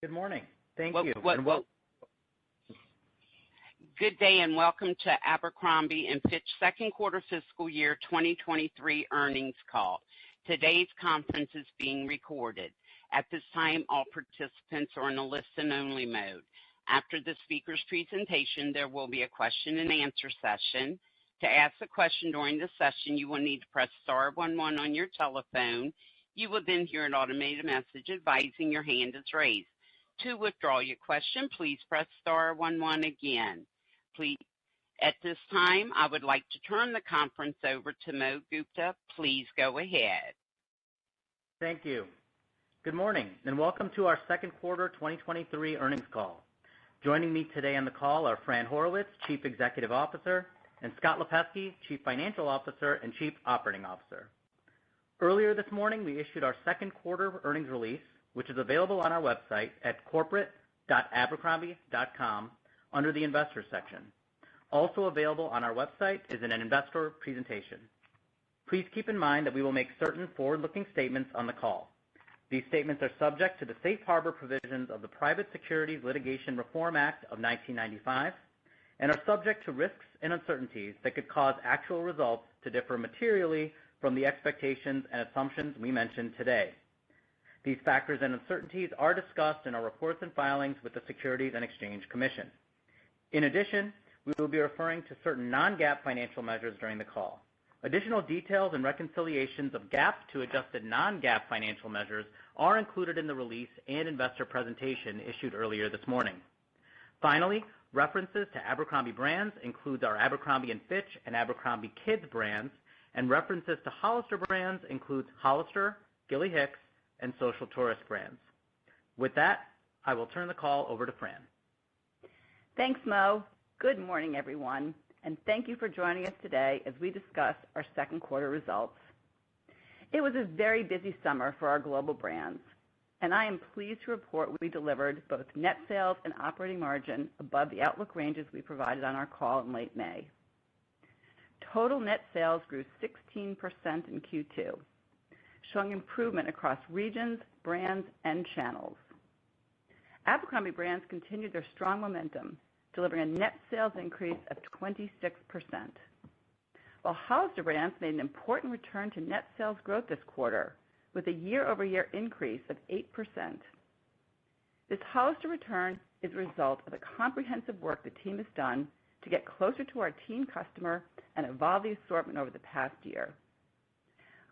Good morning. Thank you. Good day and welcome to Abercrombie and Fitch second quarter fiscal year 2023 earnings call. Today's conference is being recorded. At this time, all participants are in a listen-only mode. After the speaker's presentation, there will be a question-and-answer session. To ask a question during the session, you will need to press star 11 on your telephone. You will then hear an automated message advising your hand is raised. To withdraw your question, please press star 11 again. Please, at this time, I would like to turn the conference over to Mo Gupta. Please go ahead. Thank you. Good morning and welcome to our second quarter 2023 earnings call. Joining me today on the call are Fran Horowitz, Chief Executive Officer, and Scott Lipesky, Chief Financial Officer and Chief Operating Officer. Earlier this morning, we issued our second quarter earnings release, which is available on our website at corporate.abercrombie.com under the Investors section. Also available on our website is an investor presentation. Please keep in mind that we will make certain forward-looking statements on the call. These statements are subject to the safe harbor provisions of the Private Securities Litigation Reform Act of 1995 and are subject to risks and uncertainties that could cause actual results to differ materially from the expectations and assumptions we mentioned today. These factors and uncertainties are discussed in our reports and filings with the Securities and Exchange Commission. In addition, we will be referring to certain non-GAAP financial measures during the call. Additional details and reconciliations of GAAP to adjusted non-GAAP financial measures are included in the release and investor presentation issued earlier this morning. Finally, references to Abercrombie brands include our Abercrombie & Fitch and Abercrombie Kids brands, and references to Hollister brands include Hollister, Gilly Hicks, and Social Tourist brands. With that, I will turn the call over to Fran. Thanks, Mo. Good morning, everyone, and thank you for joining us today as we discuss our second quarter results. It was a very busy summer for our global brands, and I am pleased to report we delivered both net sales and operating margin above the outlook ranges we provided on our call in late May. Total net sales grew 16% in Q2, showing improvement across regions, brands, and channels. Abercrombie brands continued their strong momentum, delivering a net sales increase of 26%, while Hollister brands made an important return to net sales growth this quarter with a year-over-year increase of 8%. This Hollister return is a result of the comprehensive work the team has done to get closer to our teen customer and evolve the assortment over the past year.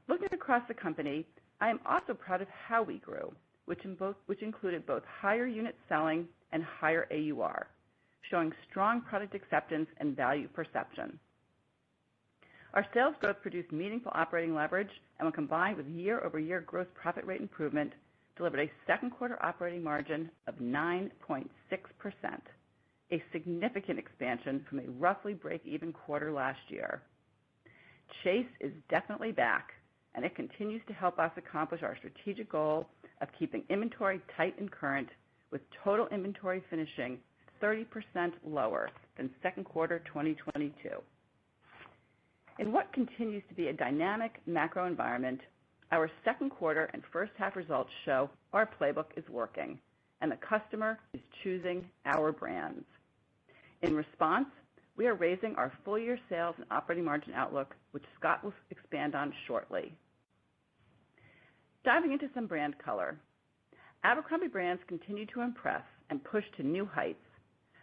Looking across the company, I am also proud of how we grew, which included both higher unit selling and higher AUR, showing strong product acceptance and value perception. Our sales growth produced meaningful operating leverage, and when combined with year-over-year gross profit rate improvement, delivered a second quarter operating margin of 9.6%, a significant expansion from a roughly break-even quarter last year. Chase is definitely back, and it continues to help us accomplish our strategic goal of keeping inventory tight and current, with total inventory finishing 30% lower than second quarter 2022. In what continues to be a dynamic macro environment, our second quarter and first half results show our playbook is working and the customer is choosing our brands. In response, we are raising our full-year sales and operating margin outlook, which Scott will expand on shortly. Diving into some brand color, Abercrombie brands continue to impress and push to new heights,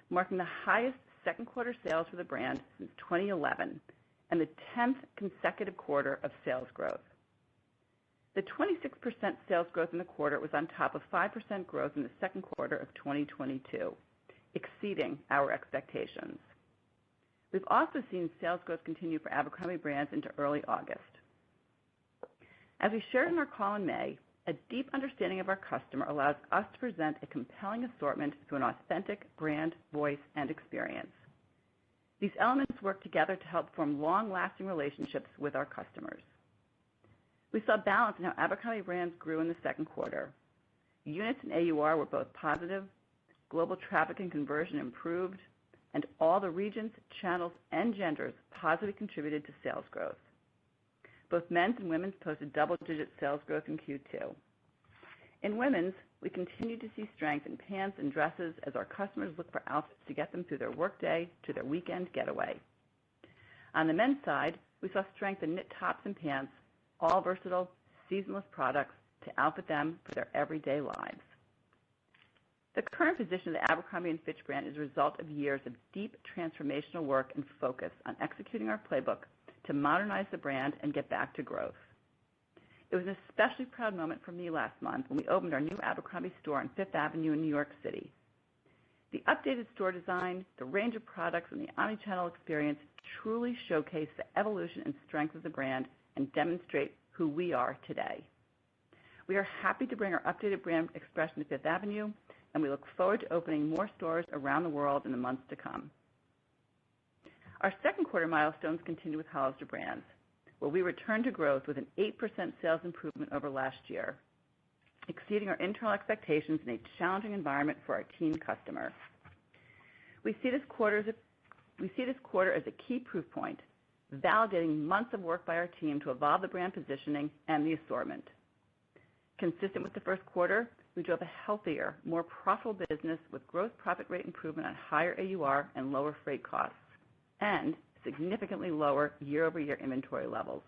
marking the highest second quarter sales for the brand since 2011 and the 10th consecutive quarter of sales growth. The 26% sales growth in the quarter was on top of 5% growth in the second quarter of 2022, exceeding our expectations. We've also seen sales growth continue for Abercrombie brands into early August. As we shared in our call in May, a deep understanding of our customer allows us to present a compelling assortment through an authentic brand, voice, and experience. These elements work together to help form long-lasting relationships with our customers. We saw balance in how Abercrombie brands grew in the second quarter. Units and AUR were both positive, global traffic and conversion improved, and all the regions, channels, and genders positively contributed to sales growth. Both men's and women's posted double-digit sales growth in Q2. In women's, we continue to see strength in pants and dresses as our customers look for outfits to get them through their workday to their weekend getaway. On the men's side, we saw strength in knit tops and pants, all versatile, seasonless products to outfit them for their everyday lives. The current position of the Abercrombie & Fitch brand is a result of years of deep transformational work and focus on executing our playbook to modernize the brand and get back to growth. It was an especially proud moment for me last month when we opened our new Abercrombie store on Fifth Avenue in New York City. The updated store design, the range of products, and the omnichannel experience truly showcase the evolution and strength of the brand and demonstrate who we are today. We are happy to bring our updated brand expression to Fifth Avenue, and we look forward to opening more stores around the world in the months to come. Our second quarter milestones continue with Hollister Brands, where we returned to growth with an 8% sales improvement over last year, exceeding our internal expectations in a challenging environment for our teen customer. We see this quarter as a key proof point, validating months of work by our team to evolve the brand positioning and the assortment. Consistent with the first quarter, we drove a healthier, more profitable business with gross profit rate improvement on higher AUR and lower freight costs, and significantly lower year-over-year inventory levels,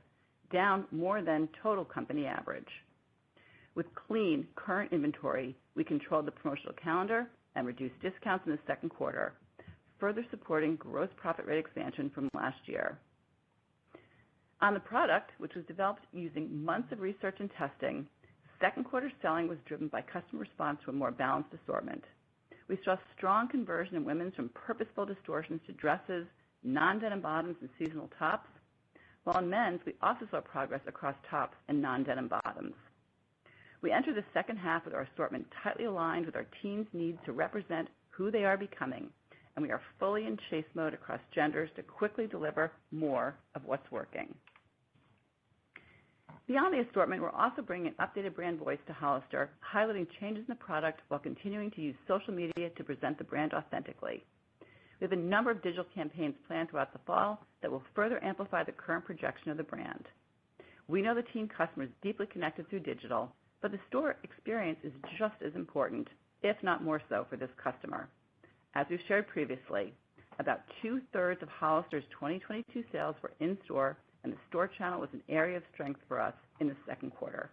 down more than total company average. With clean, current inventory, we controlled the promotional calendar and reduced discounts in the second quarter, further supporting gross profit rate expansion from last year. On the product, which was developed using months of research and testing, second quarter selling was driven by customer response to a more balanced assortment. We saw strong conversion in women's from purposeful distortions to dresses, non-denim bottoms, and seasonal tops, while in men's, we also saw progress across tops and non-denim bottoms. We enter the second half with our assortment tightly aligned with our team's needs to represent who they are becoming, and we are fully in chase mode across genders to quickly deliver more of what's working. Beyond the assortment, we're also bringing an updated brand voice to Hollister, highlighting changes in the product while continuing to use social media to present the brand authentically. We have a number of digital campaigns planned throughout the fall that will further amplify the current projection of the brand. We know the teen customer is deeply connected through digital, but the store experience is just as important, if not more so, for this customer. As we've shared previously, about 2/3 of Hollister's 2022 sales were in-store, and the store channel was an area of strength for us in the second quarter.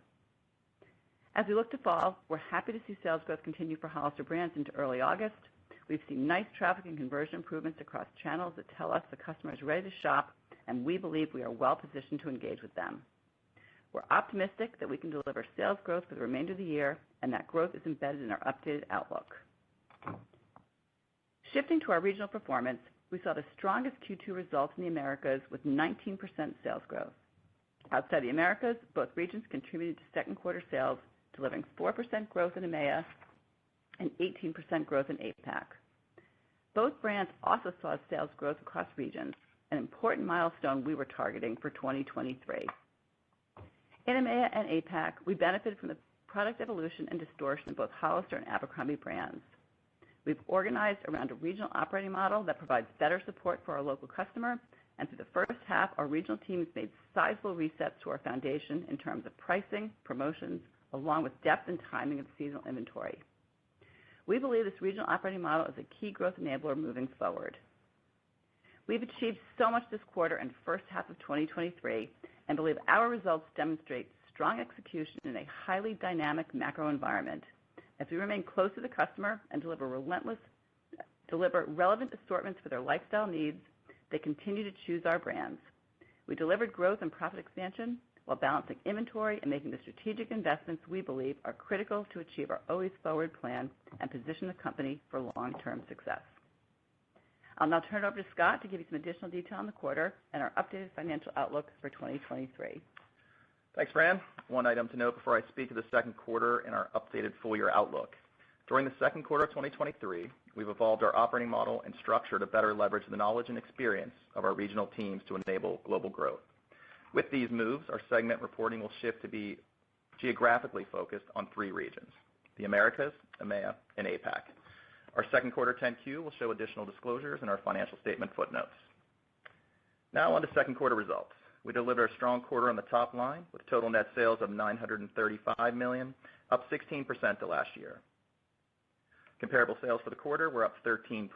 As we look to fall, we're happy to see sales growth continue for Hollister Brands into early August. We've seen nice traffic and conversion improvements across channels that tell us the customer is ready to shop, and we believe we are well positioned to engage with them. We're optimistic that we can deliver sales growth for the remainder of the year, and that growth is embedded in our updated outlook. Shifting to our regional performance, we saw the strongest Q2 results in the Americas with 19% sales growth. Outside the Americas, both regions contributed to second quarter sales, delivering 4% growth in EMEA and 18% growth in APAC. Both brands also saw sales growth across regions, an important milestone we were targeting for 2023. In EMEA and APAC, we benefited from the product evolution and distortion of both Hollister and Abercrombie brands. We've organized around a regional operating model that provides better support for our local customer, and through the first half, our regional teams made sizable resets to our foundation in terms of pricing, promotions, along with depth and timing of seasonal inventory. We believe this regional operating model is a key growth enabler moving forward. We've achieved so much this quarter and first half of 2023 and believe our results demonstrate strong execution in a highly dynamic macro environment. As we remain close to the customer and deliver relevant assortments for their lifestyle needs, they continue to choose our brands. We delivered growth and profit expansion while balancing inventory and making the strategic investments we believe are critical to achieve our Always Forward plan and position the company for long-term success. I'll now turn it over to Scott to give you some additional detail on the quarter and our updated financial outlook for 2023. Thanks, Fran. One item to note before I speak to the second quarter and our updated full-year outlook. During the second quarter of 2023, we've evolved our operating model and structure to better leverage the knowledge and experience of our regional teams to enable global growth. With these moves, our segment reporting will shift to be geographically focused on 3 regions: the Americas, EMEA, and APAC. Our second quarter 10-Q will show additional disclosures in our financial statement footnotes. Now on to second quarter results. we delivered a strong quarter on the top line with total net sales of $935 million, up 16% to last year. Comparable sales for the quarter were up 13%.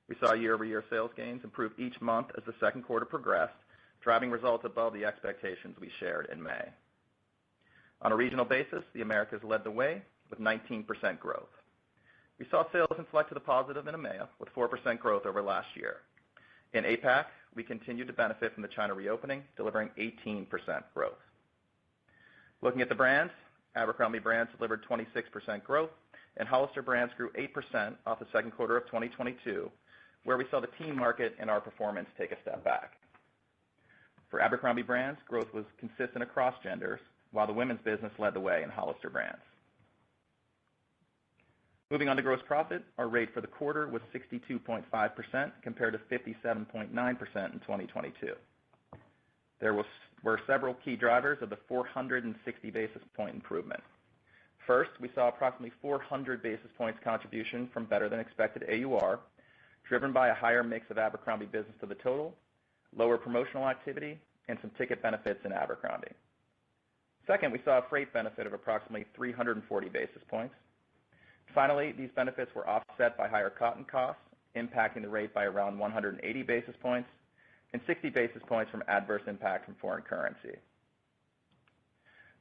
We saw year-over-year sales gains improve each month as the second quarter progressed, driving results above the expectations we shared in May. On a regional basis, the Americas led the way with 19% growth. We saw sales inflect to the positive in EMEA with 4% growth over last year. In APAC, we continued to benefit from the China reopening, delivering 18% growth. Looking at the brands, Abercrombie brands delivered 26% growth, and Hollister brands grew 8% off the second quarter of 2022, where we saw the teen market and our performance take a step back. For Abercrombie brands, growth was consistent across genders, while the women's business led the way in Hollister brands. Moving on to gross profit, our rate for the quarter was 62.5% compared to 57.9% in 2022. There were several key drivers of the 460 basis point improvement. First, we saw approximately 400 basis points contribution from better than expected AUR, driven by a higher mix of Abercrombie business to the total, lower promotional activity, and some ticket benefits in Abercrombie. Second, we saw a freight benefit of approximately 340 basis points. Finally, these benefits were offset by higher cotton costs, impacting the rate by around 180 basis points, and 60 basis points from adverse impact from foreign currency.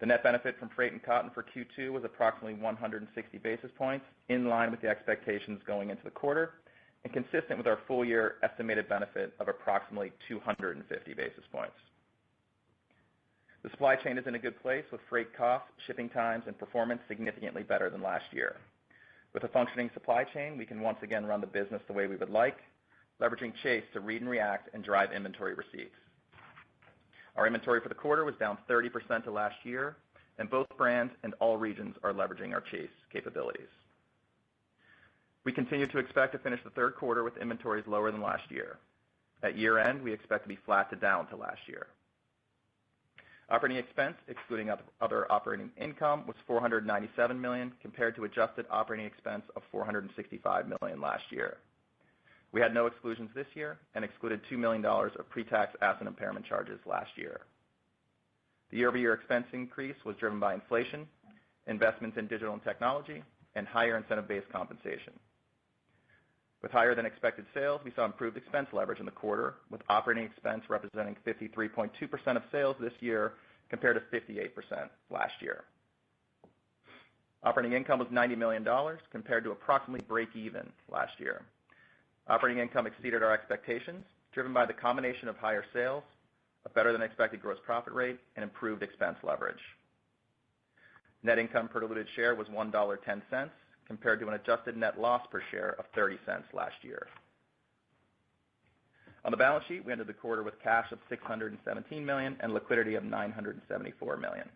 The net benefit from freight and cotton for Q2 was approximately 160 basis points, in line with the expectations going into the quarter, and consistent with our full year estimated benefit of approximately 250 basis points. The supply chain is in a good place with freight costs, shipping times, and performance significantly better than last year. With a functioning supply chain, we can once again run the business the way we would like, leveraging Chase to read and react and drive inventory receipts. Our inventory for the quarter was down 30% to last year, and both brands and all regions are leveraging our Chase capabilities. We continue to expect to finish the third quarter with inventories lower than last year. At year end, we expect to be flat to down to last year. Operating expense, excluding other operating income, was $497 million compared to adjusted operating expense of $465 million last year. We had no exclusions this year and excluded $2 million of pre-tax asset impairment charges last year. The year-over-year expense increase was driven by inflation, investments in digital and technology, and higher incentive-based compensation. With higher than expected sales, we saw improved expense leverage in the quarter, with operating expense representing 53.2% of sales this year compared to 58% last year. Operating income was $90 million compared to approximately break even last year. Operating income exceeded our expectations, driven by the combination of higher sales, a better than expected gross profit rate, and improved expense leverage. Net income per diluted share was $1.10 compared to an adjusted net loss per share of 30 cents last year. On the balance sheet, we ended the quarter with cash of $617 million and liquidity of $974 million.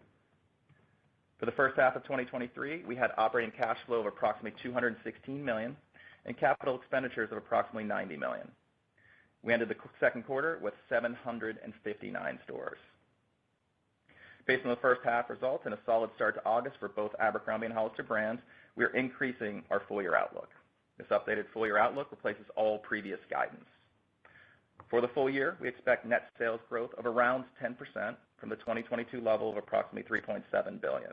For the first half of 2023, we had operating cash flow of approximately $216 million and capital expenditures of approximately $90 million. We ended the second quarter with 759 stores. Based on the first half results and a solid start to August for both Abercrombie and Hollister brands, we are increasing our full year outlook. This updated full year outlook replaces all previous guidance. For the full year, we expect net sales growth of around 10% from the 2022 level of approximately $3.7 billion.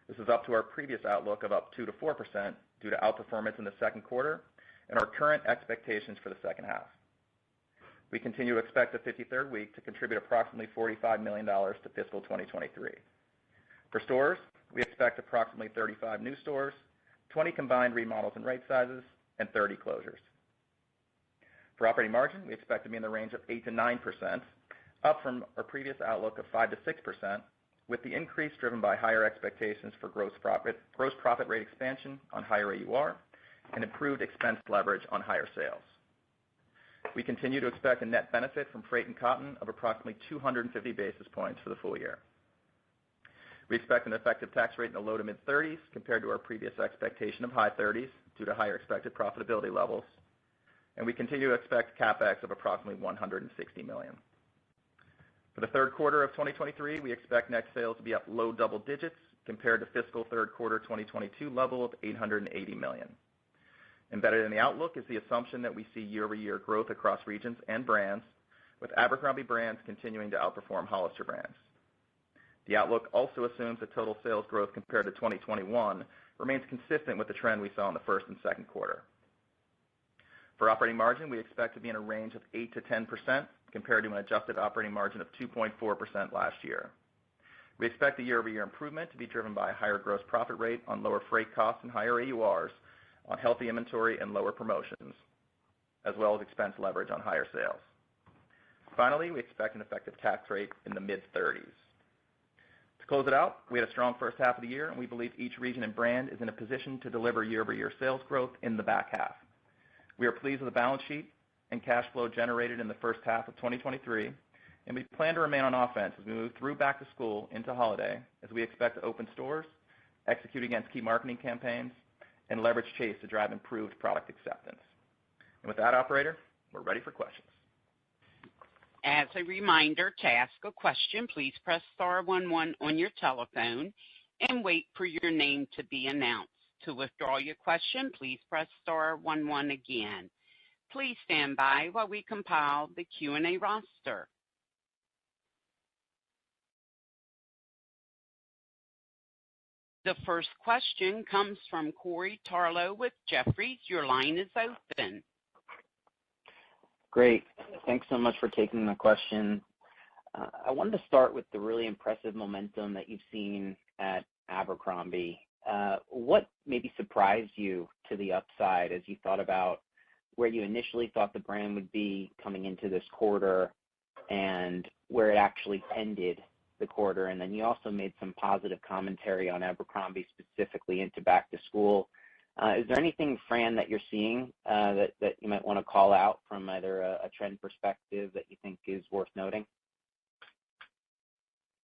This is up to our previous outlook of up 2 to 4% due to outperformance in the second quarter and our current expectations for the second half. We continue to expect the 53rd week to contribute approximately $45 million to fiscal 2023. For stores, we expect approximately 35 new stores, 20 combined remodels and right sizes, and 30 closures. For operating margin, we expect to be in the range of 8 to 9%, up from our previous outlook of 5 to 6%, with the increase driven by higher expectations for gross profit rate expansion on higher AUR, and improved expense leverage on higher sales. We continue to expect a net benefit from freight and cotton of approximately 250 basis points for the full year. We expect an effective tax rate in the low to mid-30s compared to our previous expectation of high 30s due to higher expected profitability levels. And we continue to expect CapEx of approximately $160 million. For the third quarter of 2023, we expect net sales to be up low double digits compared to fiscal third quarter 2022 level of $880 million. Embedded in the outlook is the assumption that we see year-over-year growth across regions and brands, with Abercrombie brands continuing to outperform Hollister brands. The outlook also assumes that total sales growth compared to 2021 remains consistent with the trend we saw in the first and second quarter. For operating margin, we expect to be in a range of 8 to 10% compared to an adjusted operating margin of 2.4% last year. We expect the year-over-year improvement to be driven by a higher gross profit rate on lower freight costs and higher AURs on healthy inventory and lower promotions, as well as expense leverage on higher sales. Finally, we expect an effective tax rate in the mid-30s. To close it out, we had a strong first half of the year, and we believe each region and brand is in a position to deliver year-over-year sales growth in the back half. We are pleased with the balance sheet and cash flow generated in the first half of 2023, and we plan to remain on offense as we move through back to school into holiday, as we expect to open stores, execute against key marketing campaigns, and leverage Chase to drive improved product acceptance. And with that, operator, we're ready for questions. As a reminder, to ask a question, please press star 11 on your telephone and wait for your name to be announced. To withdraw your question, please press star 11 again. Please stand by while we compile the Q&A roster. The first question comes from Corey Tarlowe with Jefferies. Your line is open. Great. Thanks so much for taking the question. I wanted to start with the really impressive momentum that you've seen at Abercrombie. What maybe surprised you to the upside as you thought about where you initially thought the brand would be coming into this quarter and where it actually ended the quarter? And then you also made some positive commentary on Abercrombie specifically into back to school. Is there anything, Fran, that you're seeing that you might want to call out from either a trend perspective that you think is worth noting?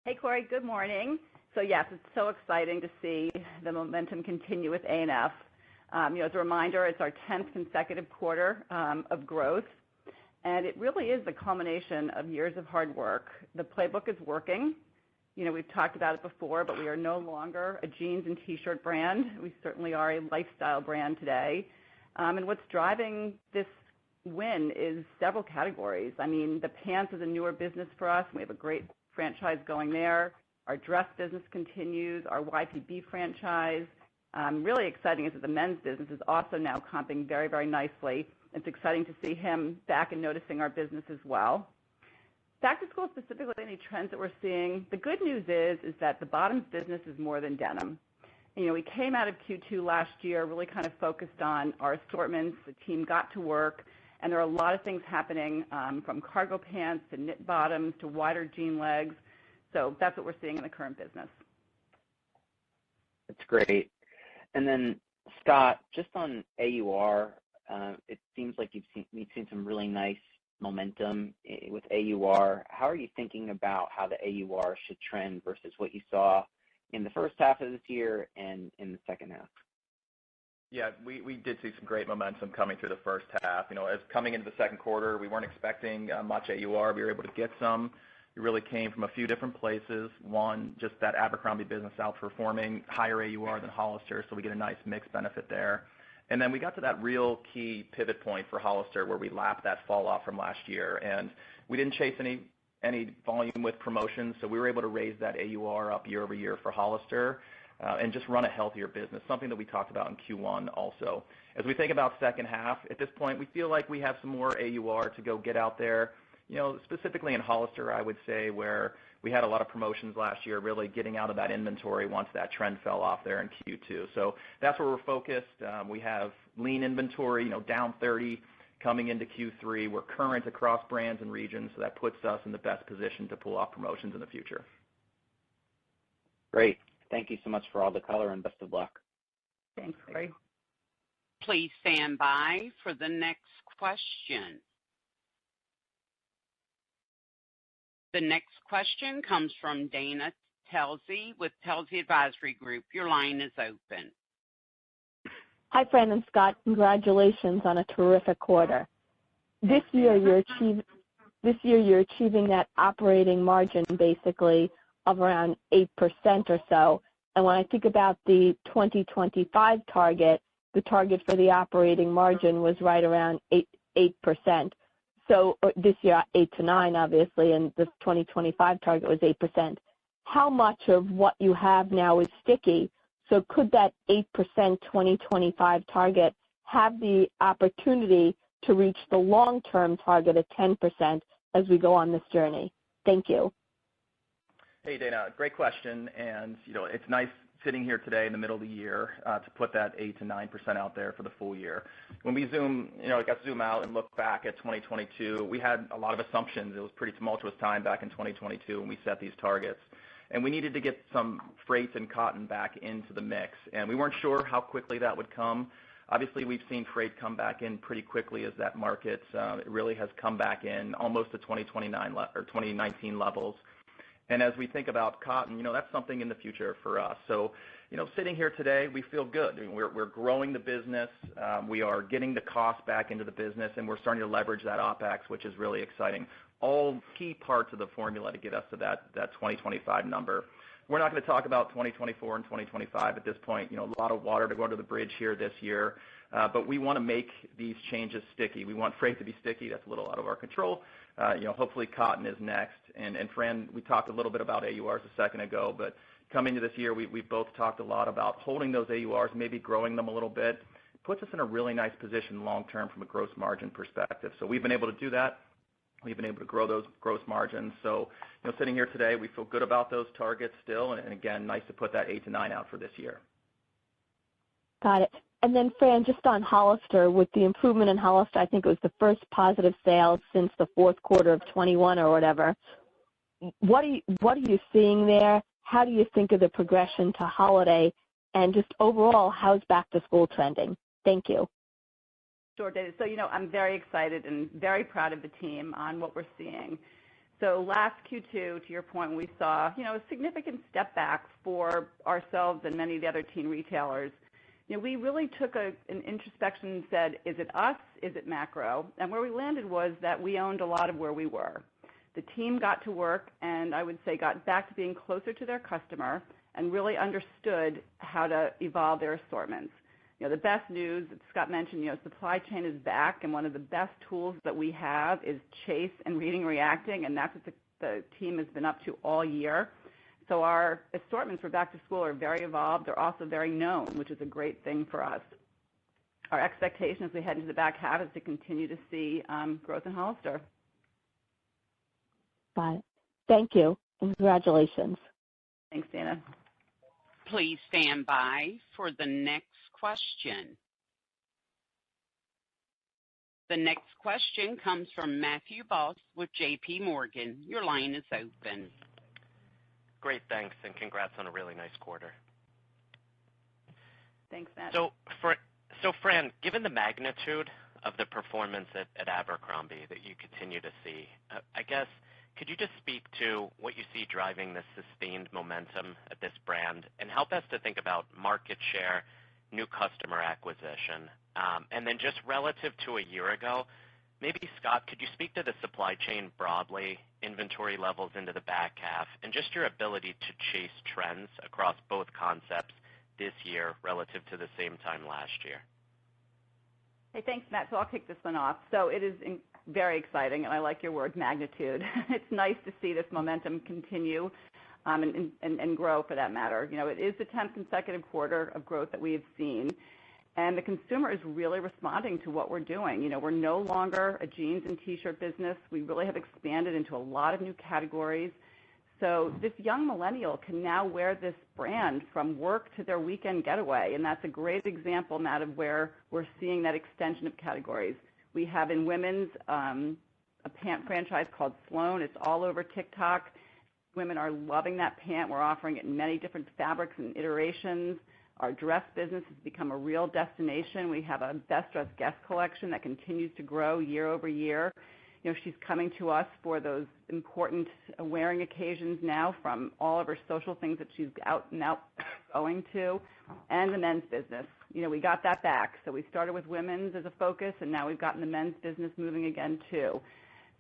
Hey, Corey, good morning. So, yes, it's so exciting to see the momentum continue with A&F. As a reminder, it's our 10th consecutive quarter of growth, and it really is the culmination of years of hard work. The playbook is working. We've talked about it before, but we are no longer a jeans and T-shirt brand. We certainly are a lifestyle brand today. And what's driving this win is several categories. I mean, the pants is a newer business for us. We have a great franchise going there. Our dress business continues, our YPB franchise. Really exciting is that the men's business is also now comping very, very nicely. It's exciting to see him back and noticing our business as well. Back to school specifically, any trends that we're seeing, the good news is that the bottoms business is more than denim. We came out of Q2 last year really kind of focused on our assortments. The team got to work, and there are a lot of things happening from cargo pants to knit bottoms to wider jean legs. So that's what we're seeing in the current business. That's great. And then, Scott, just on AUR, it seems like you've seen some really nice momentum with AUR. How are you thinking about how the AUR should trend versus what you saw in the first half of this year and in the second half? Yeah, we did see some great momentum coming through the first half. As coming into the second quarter, we weren't expecting much AUR. We were able to get some. It really came from a few different places. One, just that Abercrombie business outperforming higher AUR than Hollister, so we get a nice mixed benefit there. And then we got to that real key pivot point for Hollister where we lapped that fall off from last year. And we didn't chase any volume with promotions, so we were able to raise that AUR up year over year for Hollister and just run a healthier business, something that we talked about in Q1 also. As we think about second half, at this point, we feel like we have some more AUR to go get out there. Specifically in Hollister, I would say, where we had a lot of promotions last year, really getting out of that inventory once that trend fell off there in Q2. So that's where we're focused. We have lean inventory, down 30 coming into Q3. We're current across brands and regions, so that puts us in the best position to pull off promotions in the future. Great. Thank you so much for all the color and best of luck. Thanks, Corey. Please stand by for the next question. The next question comes from Dana Telsey with Telsey Advisory Group. Your line is open. Hi, Fran and Scott. Congratulations on a terrific quarter. This year you're achieving that operating margin basically of around 8% or so. And when I think about the 2025 target, the target for the operating margin was right around 8%. So this year, 8 to 9, obviously, and the 2025 target was 8%. How much of what you have now is sticky? So could that 8% 2025 target have the opportunity to reach the long-term target of 10% as we go on this journey? Thank you. Hey, Dana, great question. And, it's nice sitting here today in the middle of the year to put that 8 to 9% out there for the full year. When we zoom out and look back at 2022, we had a lot of assumptions. It was a pretty tumultuous time back in 2022 when we set these targets. And we needed to get some freight and cotton back into the mix. And we weren't sure how quickly that would come. Obviously, we've seen freight come back in pretty quickly as that market it really has come back in almost to 2019 levels. And as we think about cotton, that's something in the future for us. So, sitting here today, we feel good. We're growing the business. We are getting the cost back into the business, and we're starting to leverage that OpEx, which is really exciting. All key parts of the formula to get us to that 2025 number. We're not going to talk about 2024 and 2025 at this point. A lot of water to go under the bridge here this year. But we want to make these changes sticky. We want freight to be sticky. That's a little out of our control. Hopefully cotton is next. And Fran, we talked a little bit about AURs a second ago, but coming to this year, we've both talked a lot about holding those AURs, maybe growing them a little bit. It puts us in a really nice position long-term from a gross margin perspective. So we've been able to do that. We've been able to grow those gross margins. So, sitting here today, we feel good about those targets still. And again, nice to put that 8 to 9 out for this year. Got it. And then, Fran, just on Hollister, with the improvement in Hollister, I think it was the first positive sales since the fourth quarter of 21 or whatever. What are you seeing there? How do you think of the progression to holiday? And just overall, how's back to school trending? Thank you. Sure, David. So, I'm very excited and very proud of the team on what we're seeing. So last Q2, to your point, we saw, a significant step back for ourselves and many of the other teen retailers. We really took an introspection and said, is it us? Is it macro? And where we landed was that we owned a lot of where we were. The team got to work and I would say got back to being closer to their customer and really understood how to evolve their assortments. The best news that Scott mentioned, supply chain is back, and one of the best tools that we have is chase and reading, reacting, and that's what the team has been up to all year. So our assortments for back to school are very evolved. They're also very known, which is a great thing for us. Our expectation as we head into the back half is to continue to see growth in Hollister. Got it. Thank you, and congratulations. Thanks, Dana. Please stand by for the next question. The next question comes from Matthew Boss with J.P. Morgan. Your line is open. Great, thanks, and congrats on a really nice quarter. Thanks, Matt. So Fran, given the magnitude of the performance at Abercrombie that you continue to see, I guess, could you just speak to what you see driving this sustained momentum at this brand and help us to think about market share, new customer acquisition, and then just relative to a year ago, maybe, Scott, could you speak to the supply chain broadly, inventory levels into the back half, and just your ability to chase trends across both concepts this year relative to the same time last year? Hey, thanks, Matt. So I'll kick this one off. So it is very exciting, and I like your word, magnitude. It's nice to see this momentum continue and grow, for that matter. It is the 10th consecutive quarter of growth that we have seen, and the consumer is really responding to what we're doing. We're no longer a jeans and T-shirt business. We really have expanded into a lot of new categories. So this young millennial can now wear this brand from work to their weekend getaway, and that's a great example, Matt, of where we're seeing that extension of categories. We have in women's a pant franchise called Sloan. It's all over TikTok. Women are loving that pant. We're offering it in many different fabrics and iterations. Our dress business has become a real destination. We have a Best Dressed Guest collection that continues to grow year over year. She's coming to us for those important wearing occasions now, from all of her social things that she's out and out going to, and the men's business. We got that back. So we started with women's as a focus, and now we've gotten the men's business moving again too.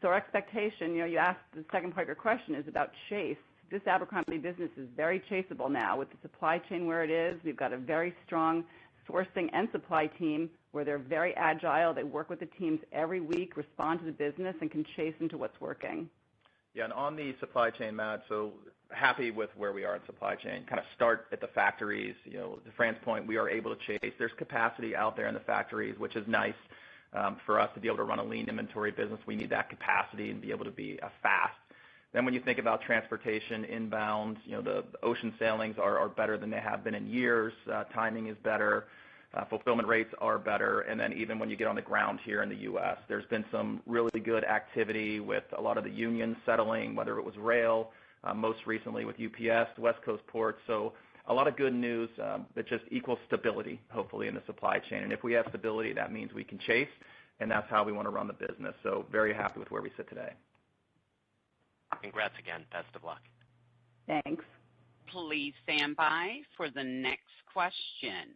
So our expectation, you asked, the second part of your question is about chase. This Abercrombie business is very chaseable now with the supply chain where it is. We've got a very strong sourcing and supply team where they're very agile. They work with the teams every week, respond to the business, and can chase into what's working. Yeah, and on the supply chain, Matt, so happy with where we are in supply chain. Kind of start at the factories. To Fran's point, we are able to chase. There's capacity out there in the factories, which is nice for us to be able to run a lean inventory business. We need that capacity and be able to be fast. Then when you think about transportation, inbound, the ocean sailings are better than they have been in years. Timing is better. Fulfillment rates are better. And then even when you get on the ground here in the U.S., there's been some really good activity with a lot of the unions settling, whether it was rail, most recently with UPS, the West Coast ports. So a lot of good news that just equals stability, hopefully, in the supply chain. And if we have stability, that means we can chase, and that's how we want to run the business. So very happy with where we sit today. Congrats again. Best of luck. Thanks. Please stand by for the next question.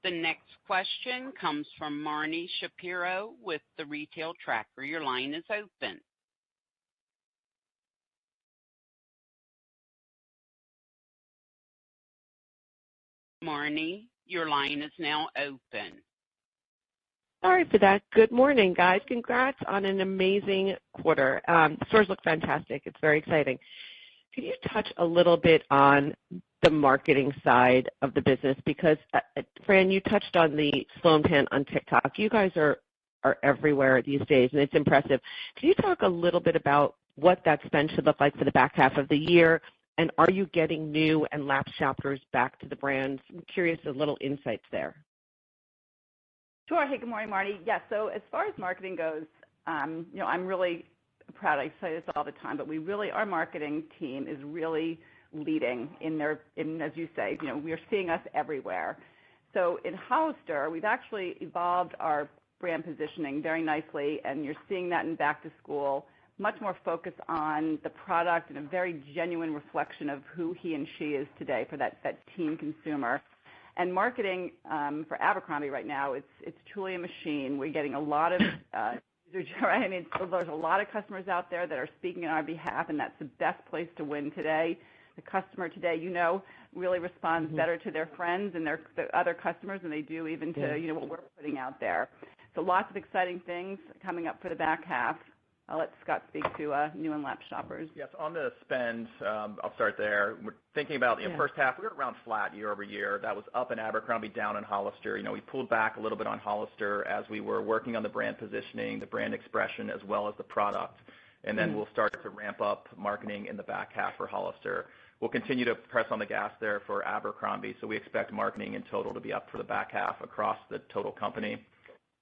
The next question comes from Marni Shapiro with The Retail Tracker. Your line is open. Marni, your line is now open. Sorry for that. Good morning, guys. Congrats on an amazing quarter. The stores look fantastic. It's very exciting. Could you touch a little bit on the marketing side of the business? Because, Fran, you touched on the Sloan Pan on TikTok. You guys are everywhere these days, and it's impressive. Can you talk a little bit about what that spend should look like for the back half of the year? And are you getting new and lapsed shoppers back to the brands? I'm curious, a little insights there. Sure. Hey, good morning, Marni. Yeah, so as far as marketing goes, I'm really proud. I say this all the time, but our marketing team is really leading as you say, we are seeing us everywhere. So in Hollister, we've actually evolved our brand positioning very nicely, and you're seeing that in back to school, much more focus on the product and a very genuine reflection of who he and she is today for that teen consumer. And marketing for Abercrombie right now, it's truly a machine. We're getting a lot of there's a lot of customers out there that are speaking on our behalf, and that's the best place to win today. The customer today, really responds better to their friends and the other customers than they do even to what we're putting out there. So lots of exciting things coming up for the back half. I'll let Scott speak to new and lapsed shoppers. Yes, on the spend, I'll start there. We're thinking about first half, we were around flat year over year. That was up in Abercrombie, down in Hollister. We pulled back a little bit on Hollister as we were working on the brand positioning, the brand expression, as well as the product. And then we'll start to ramp up marketing in the back half for Hollister. We'll continue to press on the gas there for Abercrombie, so we expect marketing in total to be up for the back half across the total company.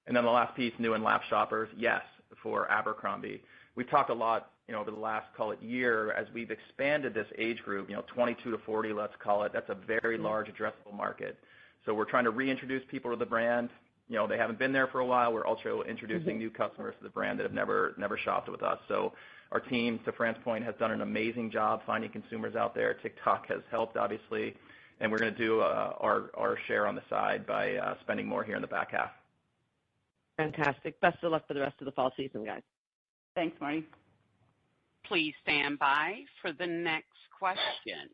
And then the last piece, new and lapsed shoppers, yes, for Abercrombie. We've talked a lot, over the last, call it, year, as we've expanded this age group, 22 to 40, let's call it. That's a very large addressable market. So we're trying to reintroduce people to the brand. They haven't been there for a while. We're also introducing new customers to the brand that have never shopped with us. So our team, to Fran's point, has done an amazing job finding consumers out there. TikTok has helped, obviously, and we're going to do our share on the side by spending more here in the back half. Fantastic. Best of luck for the rest of the fall season, guys. Thanks, Marni. Please stand by for the next question.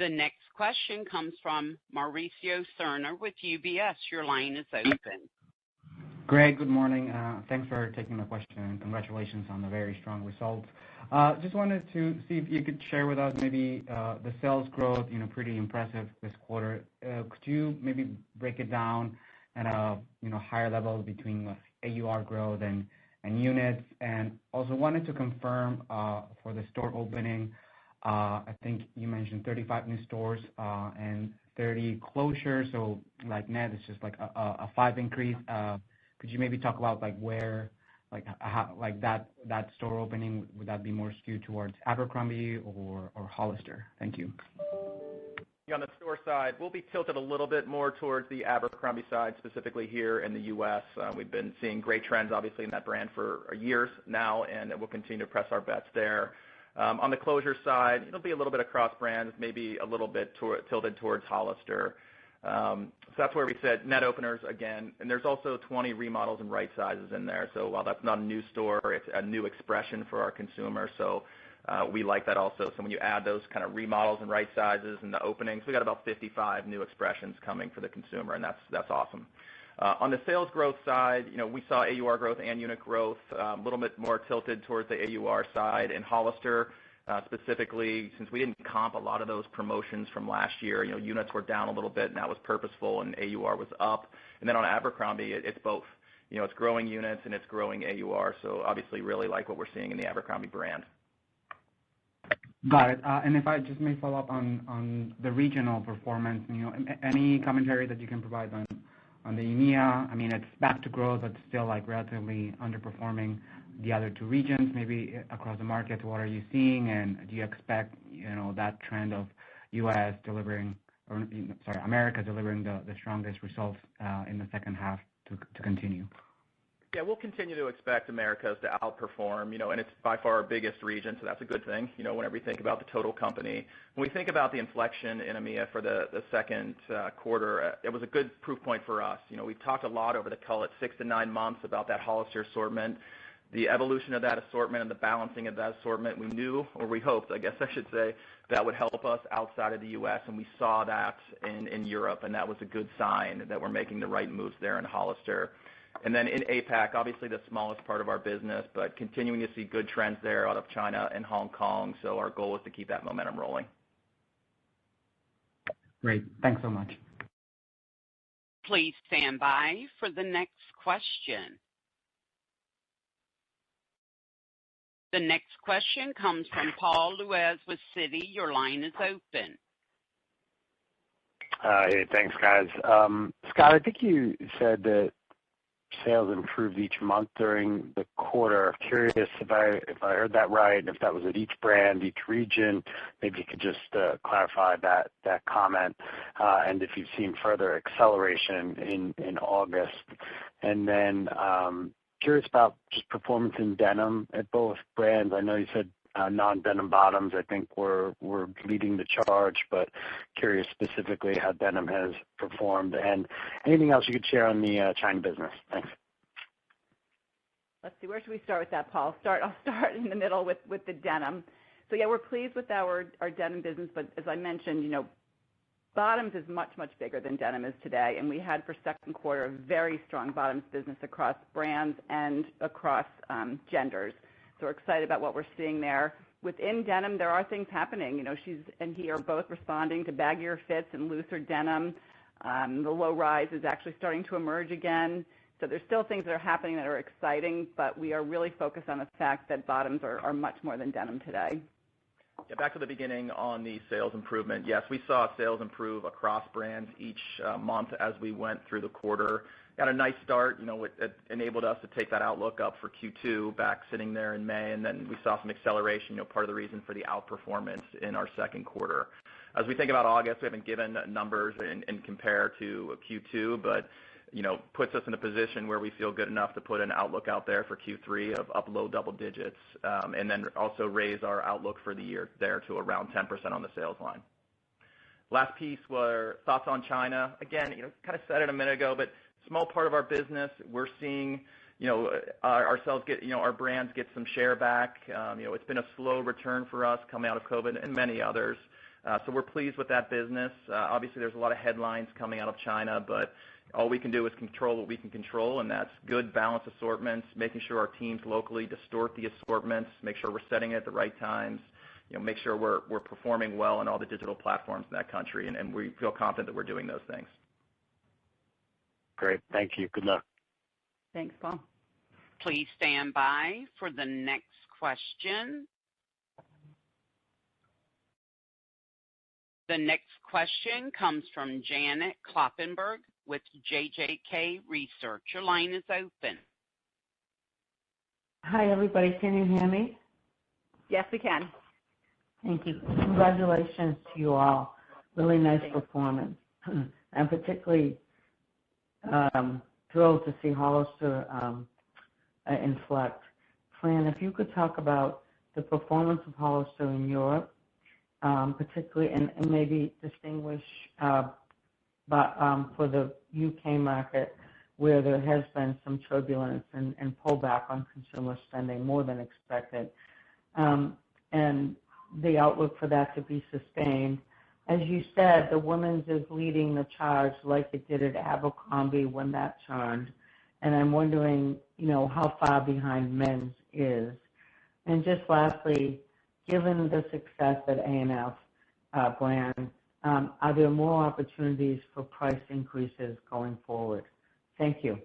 The next question comes from Mauricio Serna with UBS. Your line is open. Greg, good morning. Thanks for taking my question, and congratulations on the very strong results. Just wanted to see if you could share with us maybe the sales growth, pretty impressive this quarter. Could you maybe break it down at a higher level between AUR growth and units? And also wanted to confirm for the store opening, I think you mentioned 35 new stores and 30 closures, so like net it's just like a 5 increase. Could you maybe talk about where, how, that store opening, would that be more skewed towards Abercrombie or Hollister? Thank you. On the store side, we'll be tilted a little bit more towards the Abercrombie side, specifically here in the U.S. We've been seeing great trends, obviously, in that brand for years now, and we'll continue to press our bets there. On the closure side, it'll be a little bit across brands, maybe a little bit tilted towards Hollister. So that's where we said net openers again, and there's also 20 remodels and right sizes in there. So while that's not a new store, it's a new expression for our consumer. So we like that also. So when you add those kind of remodels and right sizes and the openings, we got about 55 new expressions coming for the consumer, and that's awesome. On the sales growth side, we saw AUR growth and unit growth a little bit more tilted towards the AUR side. In Hollister, specifically, since we didn't comp a lot of those promotions from last year, units were down a little bit, and that was purposeful, and AUR was up. And then on Abercrombie, it's both. It's growing units and it's growing AUR. So obviously, really like what we're seeing in the Abercrombie brand. Got it. And if I just may follow up on the regional performance, any commentary that you can provide on the EMEA? I mean, it's back to growth, but still relatively underperforming the other two regions, maybe across the market. What are you seeing, and do you expect, that trend of America delivering the strongest results in the second half to continue? Yeah, we'll continue to expect Americas to outperform, and it's by far our biggest region, so that's a good thing, whenever we think about the total company. When we think about the inflection in EMEA for the second quarter, it was a good proof point for us. We've talked a lot over the, call it 6 to 9 months, about that Hollister assortment, the evolution of that assortment and the balancing of that assortment. We knew, or we hoped, I guess I should say, that would help us outside of the U.S., and we saw that in Europe, and that was a good sign that we're making the right moves there in Hollister. And then in APAC, obviously the smallest part of our business, but continuing to see good trends there out of China and Hong Kong. So our goal is to keep that momentum rolling. Great. Thanks so much. Please stand by for the next question. The next question comes from Paul Lejuez with Citi. Your line is open. Hey, thanks, guys. Scott, I think you said that sales improved each month during the quarter. Curious if I heard that right, and if that was at each brand, each region. Maybe you could just clarify that comment, and if you've seen further acceleration in August. And then curious about just performance in denim at both brands. I know you said non-denim bottoms, I think, were leading the charge, but curious specifically how denim has performed. And anything else you could share on the China business? Thanks. Let's see, where should we start with that, Paul? I'll start in the middle with the denim. So yeah, we're pleased with our denim business, but as I mentioned, bottoms is much, much bigger than denim is today, and we had for second quarter a very strong bottoms business across brands and across genders. So we're excited about what we're seeing there. Within denim, there are things happening. She's and he are both responding to baggier fits and looser denim. The low rise is actually starting to emerge again. So there's still things that are happening that are exciting, but we are really focused on the fact that bottoms are much more than denim today. Yeah, back to the beginning on the sales improvement. Yes, we saw sales improve across brands each month as we went through the quarter. Got a nice start. It enabled us to take that outlook up for Q2 back sitting there in May, and then we saw some acceleration, part of the reason for the outperformance in our second quarter. As we think about August, we haven't given numbers and compare to Q2, but puts us in a position where we feel good enough to put an outlook out there for Q3 of up low double digits, and then also raise our outlook for the year there to around 10% on the sales line. Last piece were thoughts on China. Again, kind of said it a minute ago, but small part of our business. We're seeing, ourselves get, our brands get some share back. It's been a slow return for us coming out of COVID and many others. So we're pleased with that business. Obviously, there's a lot of headlines coming out of China, but all we can do is control what we can control, and that's good balanced assortments, making sure our teams locally distort the assortments, make sure we're setting it at the right times, make sure we're performing well on all the digital platforms in that country, and we feel confident that we're doing those things. Great. Thank you. Good luck. Thanks, Paul. Please stand by for the next question. The next question comes from Janet Kloppenburg with JJK Research. Your line is open. Hi, everybody. Can you hear me? Yes, we can. Thank you. Congratulations to you all. Really nice performance. I'm particularly thrilled to see Hollister inflect. Fran, if you could talk about the performance of Hollister in Europe, particularly, and maybe distinguish for the UK market, where there has been some turbulence and pullback on consumer spending more than expected. and the outlook for that to be sustained. As you said, the women's is leading the charge like it did at Abercrombie when that turned. And I'm wondering, how far behind men's is. And just lastly, given the success at A&F brand, are there more opportunities for price increases going forward? Thank you.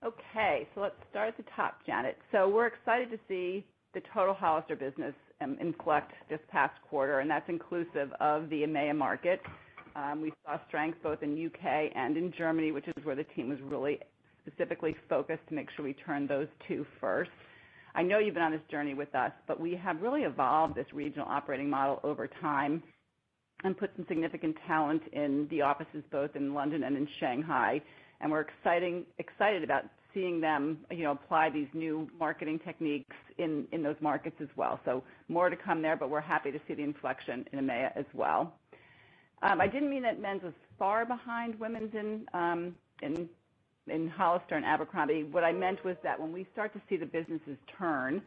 Okay, so let's start at the top, Janet. So we're excited to see the total Hollister business inflect this past quarter, and that's inclusive of the EMEA market. We saw strength both in UK and in Germany, which is where the team was really specifically focused to make sure we turned those two first. I know you've been on this journey with us, but we have really evolved this regional operating model over time and put some significant talent in the offices both in London and in Shanghai. And we're excited about seeing them, apply these new marketing techniques in those markets as well. So more to come there, but we're happy to see the inflection in EMEA as well. I didn't mean that men's was far behind women's in Hollister and Abercrombie. What I meant was that when we start to see the businesses turn,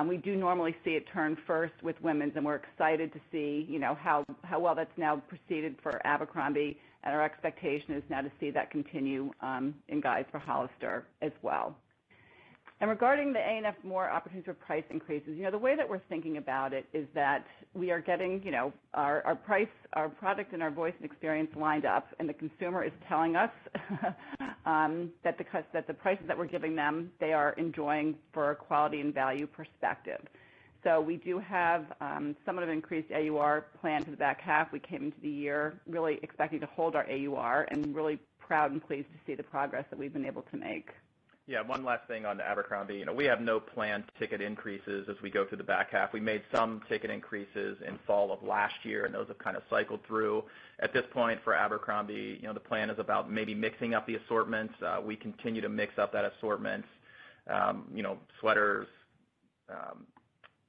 we do normally see it turn first with women's, and we're excited to see, how well that's now proceeded for Abercrombie, and our expectation is now to see that continue in guides for Hollister as well. And regarding the A&F more opportunities for price increases, the way that we're thinking about it is that we are getting, our price, our product, and our voice and experience lined up, and the consumer is telling us that the prices that we're giving them, they are enjoying for a quality and value perspective. So we do have somewhat of an increased AUR planned for the back half. We came into the year really expecting to hold our AUR and really proud and pleased to see the progress that we've been able to make. Yeah, one last thing on Abercrombie. We have no planned ticket increases as we go through the back half. We made some ticket increases in fall of last year, and those have kind of cycled through. At this point for Abercrombie, the plan is about maybe mixing up the assortments. We continue to mix up that assortment. Sweaters,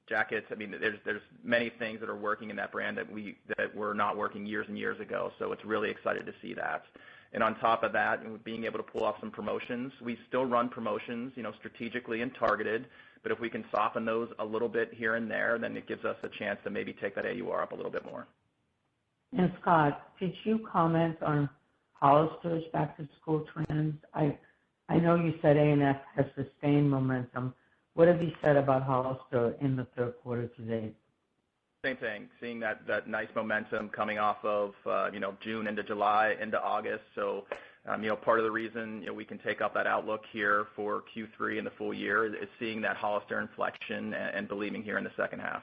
jackets. I mean, there's many things that are working in that brand that were not working years and years ago. So it's really excited to see that. And on top of that, being able to pull off some promotions, we still run promotions, strategically and targeted. But if we can soften those a little bit here and there, then it gives us a chance to maybe take that AUR up a little bit more. And Scott, did you comment on Hollister's back-to-school trends? I know you said A&F has sustained momentum. What have you said about Hollister in the third quarter to date? Same thing, seeing that nice momentum coming off of, June into July into August. So, part of the reason, we can take up that outlook here for Q3 and the full year is seeing that Hollister inflection and believing here in the second half.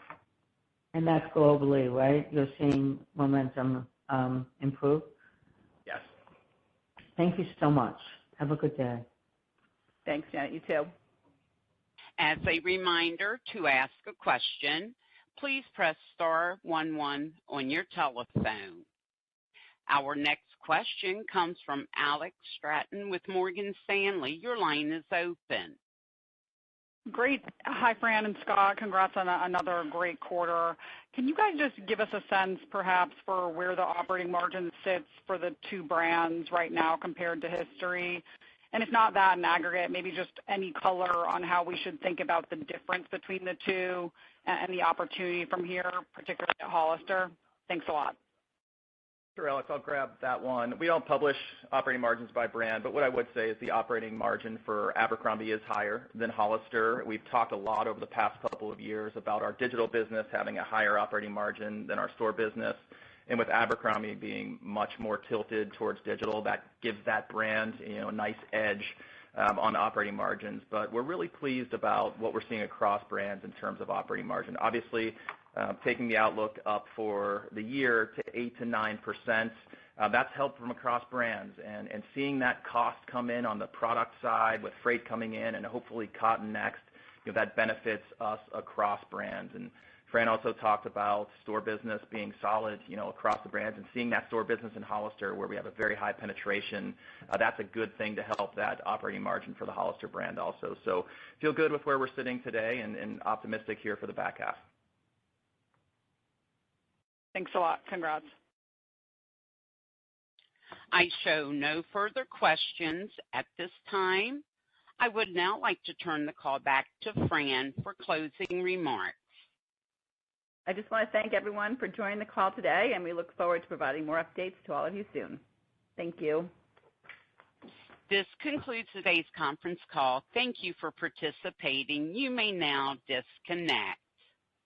And that's globally, right? You're seeing momentum improve? Yes. Thank you so much. Have a good day. Thanks, Janet. You too. As a reminder, to ask a question, please press star 11 on your telephone. Our next question comes from Alex Straton with Morgan Stanley. Your line is open. Great. Hi, Fran and Scott. Congrats on another great quarter. Can you guys just give us a sense, perhaps, for where the operating margin sits for the two brands right now compared to history? And if not that in aggregate, maybe just any color on how we should think about the difference between the two and the opportunity from here, particularly at Hollister. Thanks a lot. Sure, Alex, I'll grab that one. We don't publish operating margins by brand, but what I would say is the operating margin for Abercrombie is higher than Hollister. We've talked a lot over the past couple of years about our digital business having a higher operating margin than our store business. And with Abercrombie being much more tilted towards digital, that gives that brand, a nice edge on operating margins. But we're really pleased about what we're seeing across brands in terms of operating margin. Obviously, taking the outlook up for the year to 8 to 9%, that's help from across brands. And seeing that cost come in on the product side with freight coming in and hopefully cotton next, that benefits us across brands. And Fran also talked about store business being solid, across the brands, and seeing that store business in Hollister where we have a very high penetration. That's a good thing to help that operating margin for the Hollister brand also. So feel good with where we're sitting today and optimistic here for the back half. Thanks a lot. Congrats. I show no further questions at this time. I would now like to turn the call back to Fran for closing remarks. I just want to thank everyone for joining the call today, and we look forward to providing more updates to all of you soon. Thank you. This concludes today's conference call. Thank you for participating. You may now disconnect.